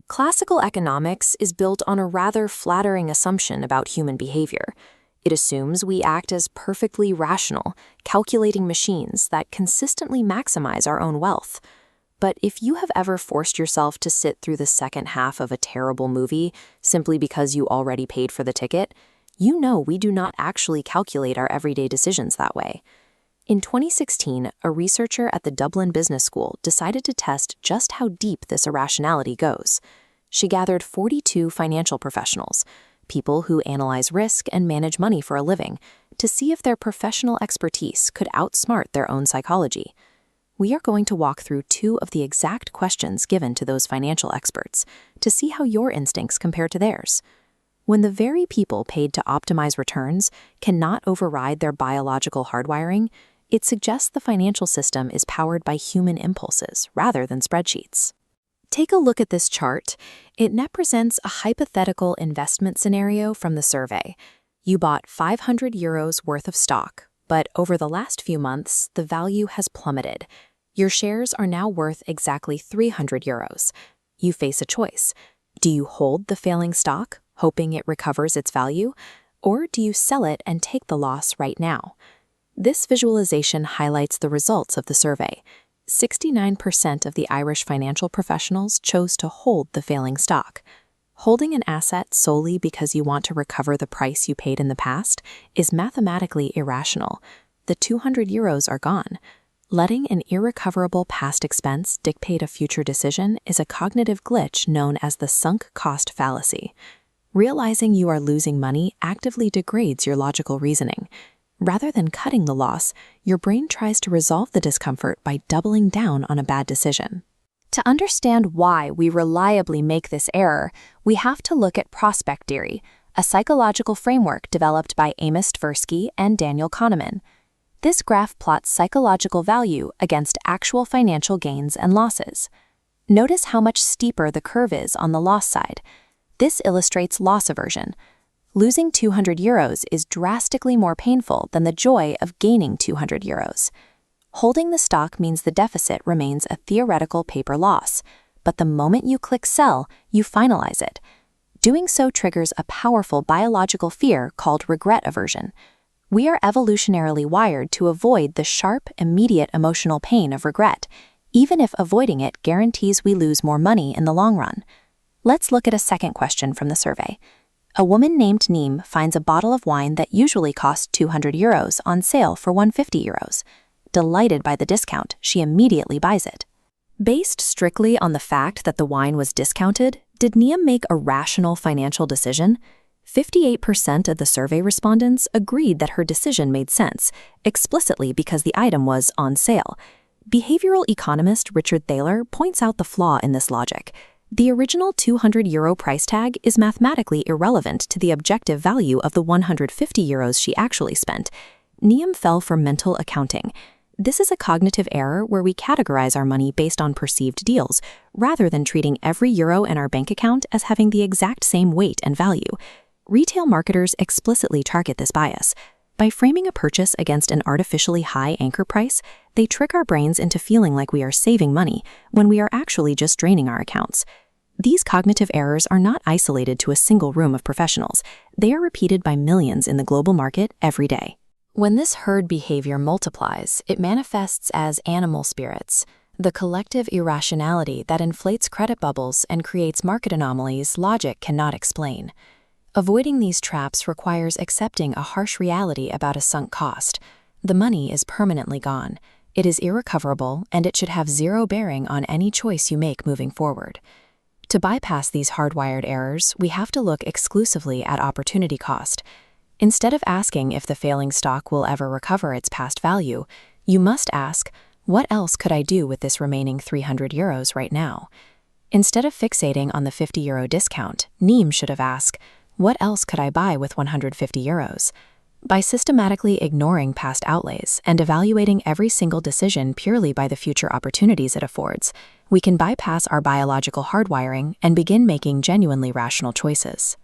Classical economics is built on a rather flattering assumption about human behavior. It assumes we act as perfectly rational, calculating machines that consistently maximize our own wealth. But if you have ever forced yourself to sit through the second half of a terrible movie simply because you already paid for the ticket, you know we do not actually calculate our everyday decisions that way. In 2016, a researcher at the Dublin Business School decided to test just how deep this irrationality goes. She gathered 42 financial professionals, people who analyze risk and manage money for a living, to see if their professional expertise could outsmart their own psychology. We are going to walk through 2 of the exact questions given to those financial experts to see how your instincts compare to theirs. When the very people paid to optimize returns cannot override their biological hardwiring, it suggests the financial system is powered by human impulses rather than spreadsheets. Take a look at this chart. It represents a hypothetical investment scenario from the survey. You bought €500 worth of stock, but over the last few months, the value has plummeted. Your shares are now worth exactly €300. You face a choice. Do you hold the failing stock, hoping it recovers its value, or do you sell it and take the loss right now? This visualization highlights the results of the survey. 69% of the Irish financial professionals chose to hold the failing stock. Holding an asset solely because you want to recover the price you paid in the past is mathematically irrational. The €200 are gone. Letting an irrecoverable past expense dictate a future decision is a cognitive glitch known as the sunk cost fallacy. Realizing you are losing money actively degrades your logical reasoning. Rather than cutting the loss, your brain tries to resolve the discomfort by doubling down on a bad decision. To understand why we reliably make this error, we have to look at prospect theory, a psychological framework developed by Amos Tversky and Daniel Kahneman. This graph plots psychological value against actual financial gains and losses. Notice how much steeper the curve is on the loss side. This illustrates loss aversion. Losing €200 is drastically more painful than the joy of gaining €200. Holding the stock means the deficit remains a theoretical paper loss, but the moment you click sell, you finalize it. Doing so triggers a powerful biological fear called regret aversion. We are evolutionarily wired to avoid the sharp, immediate emotional pain of regret, even if avoiding it guarantees we lose more money in the long run. Let's look at a second question from the survey. A woman named Neem finds a bottle of wine that usually costs €200 on sale for €150. Delighted by the discount, she immediately buys it. Based strictly on the fact that the wine was discounted, did Neem make a rational financial decision? 58% of the survey respondents agreed that her decision made sense, explicitly because the item was on sale. Behavioral economist Richard Thaler points out the flaw in this logic. The original €200 price tag is mathematically irrelevant to the objective value of the €150 she actually spent. Neem fell for mental accounting. This is a cognitive error where we categorize our money based on perceived deals, rather than treating every euro in our bank account as having the exact same weight and value. Retail marketers explicitly target this bias. By framing a purchase against an artificially high anchor price, they trick our brains into feeling like we are saving money when we are actually just draining our accounts. These cognitive errors are not isolated to a single room of professionals. They are repeated by millions in the global market every day. When this herd behavior multiplies, it manifests as animal spirits, the collective irrationality that inflates credit bubbles and creates market anomalies logic cannot explain. Avoiding these traps requires accepting a harsh reality about a sunk cost. The money is permanently gone. It is irrecoverable, and it should have zero bearing on any choice you make moving forward. To bypass these hardwired errors, we have to look exclusively at opportunity cost. Instead of asking if the failing stock will ever recover its past value, you must ask, what else could I do with this remaining €300 right now? Instead of fixating on the €50 discount, Neem should have asked, what else could I buy with €150? By systematically ignoring past outlays and evaluating every single decision purely by the future opportunities it affords, we can bypass our biological hardwiring and begin making genuinely rational choices.